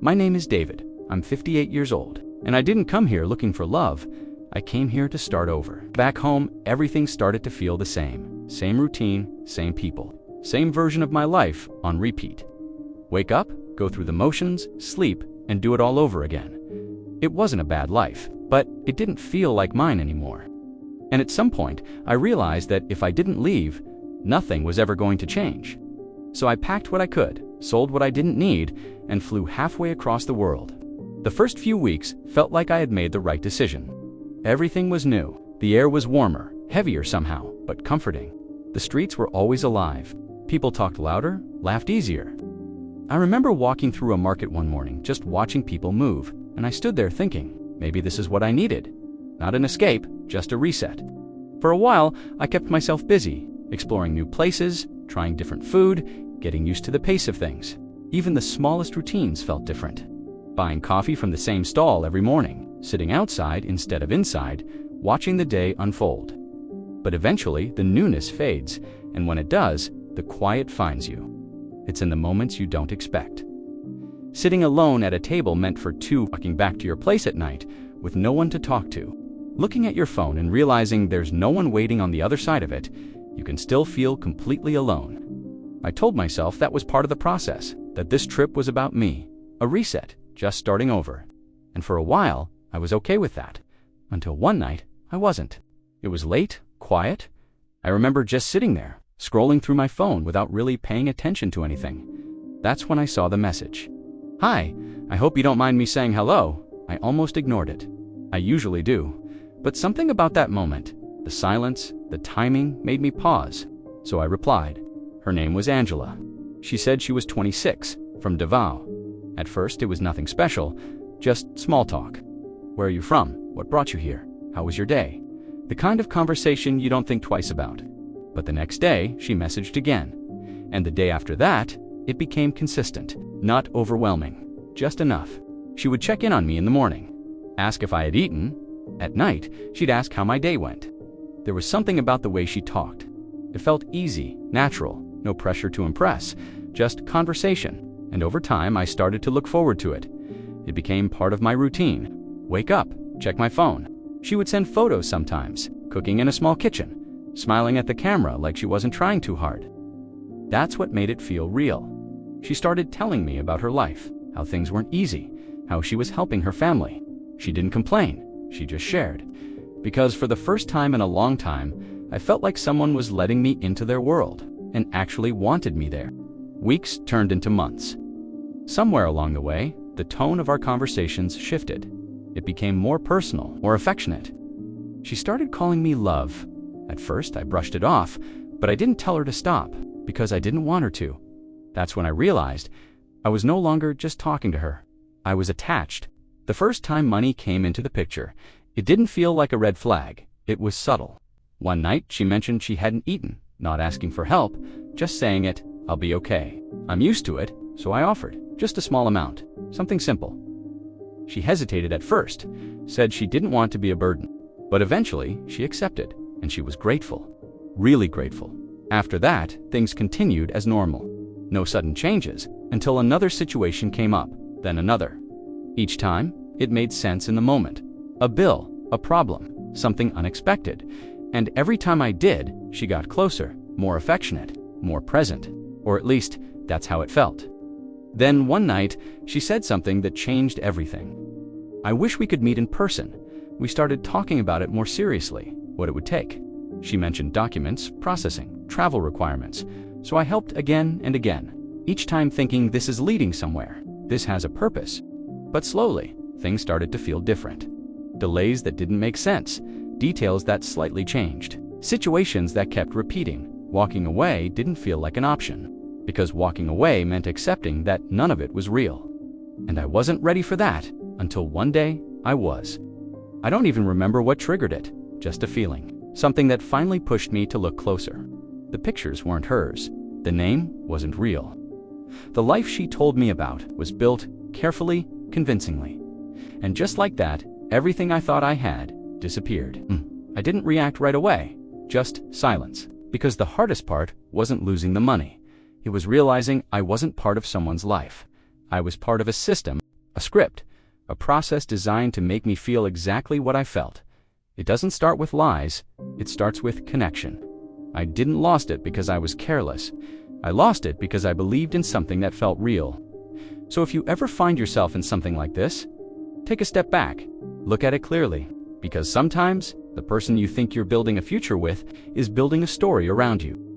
My name is David. I'm 58 years old, and I didn't come here looking for love. I came here to start over. Back home, everything started to feel the same. Same routine, same people. Same version of my life on repeat. Wake up, go through the motions, sleep, and do it all over again. It wasn't a bad life, but it didn't feel like mine anymore. And at some point, I realized that if I didn't leave, nothing was ever going to change. So I packed what I could, sold what I didn't need, and flew halfway across the world. The first few weeks felt like I had made the right decision. Everything was new. The air was warmer, heavier somehow, but comforting. The streets were always alive. People talked louder, laughed easier. I remember walking through a market one morning, just watching people move, and I stood there thinking, maybe this is what I needed. Not an escape, just a reset. For a while, I kept myself busy, exploring new places, trying different food, getting used to the pace of things. Even the smallest routines felt different. Buying coffee from the same stall every morning, sitting outside instead of inside, watching the day unfold. But eventually, the newness fades, and when it does, the quiet finds you. It's in the moments you don't expect. Sitting alone at a table meant for two, walking back to your place at night with no one to talk to. Looking at your phone and realizing there's no one waiting on the other side of it, you can still feel completely alone. I told myself that was part of the process, that this trip was about me, a reset, just starting over. And for a while, I was okay with that. Until one night, I wasn't. It was late, quiet. I remember just sitting there, scrolling through my phone without really paying attention to anything. That's when I saw the message. "Hi, I hope you don't mind me saying hello." I almost ignored it. I usually do. But something about that moment, the silence, the timing, made me pause. So I replied. Her name was Angela. She said she was 26, from Davao. At first, it was nothing special, just small talk. Where are you from? What brought you here? How was your day? The kind of conversation you don't think twice about. But the next day, she messaged again. And the day after that, it became consistent, not overwhelming, just enough. She would check in on me in the morning, ask if I had eaten. At night, she'd ask how my day went. There was something about the way she talked. It felt easy, natural, no pressure to impress, just conversation. And over time, I started to look forward to it. It became part of my routine. Wake up, check my phone. She would send photos sometimes, cooking in a small kitchen, smiling at the camera like she wasn't trying too hard. That's what made it feel real. She started telling me about her life, how things weren't easy, how she was helping her family. She didn't complain, she just shared. Because for the first time in a long time, I felt like someone was letting me into their world and actually wanted me there. Weeks turned into months. Somewhere along the way, the tone of our conversations shifted. It became more personal, more affectionate. She started calling me love. At first, I brushed it off, but I didn't tell her to stop because I didn't want her to. That's when I realized I was no longer just talking to her. I was attached. The first time money came into the picture, it didn't feel like a red flag. It was subtle. One night, she mentioned she hadn't eaten, not asking for help, just saying it, "I'll be okay." I'm used to it, so I offered, just a small amount, something simple. She hesitated at first, said she didn't want to be a burden. But eventually, she accepted, and she was grateful. Really grateful. After that, things continued as normal. No sudden changes, until another situation came up, then another. Each time, it made sense in the moment. A bill, a problem, something unexpected. And every time I did, she got closer, more affectionate, more present. Or at least, that's how it felt. Then one night, she said something that changed everything. "I wish we could meet in person." We started talking about it more seriously, what it would take. She mentioned documents, processing, travel requirements. So I helped again and again, each time thinking this is leading somewhere. This has a purpose. But slowly, things started to feel different. Delays that didn't make sense, details that slightly changed, situations that kept repeating. Walking away didn't feel like an option, because walking away meant accepting that none of it was real. And I wasn't ready for that until one day I was. I don't even remember what triggered it, just a feeling, something that finally pushed me to look closer. The pictures weren't hers. The name wasn't real. The life she told me about was built carefully, convincingly. And just like that, everything I thought I had disappeared. I didn't react right away, just silence. Because the hardest part wasn't losing the money. It was realizing I wasn't part of someone's life. I was part of a system A script, a process designed to make me feel exactly what I felt. It doesn't start with lies, it starts with connection. I didn't lost it because I was careless. I lost it because I believed in something that felt real. So if you ever find yourself in something like this, take a step back, look at it clearly, because sometimes the person you think you're building a future with is building a story around you.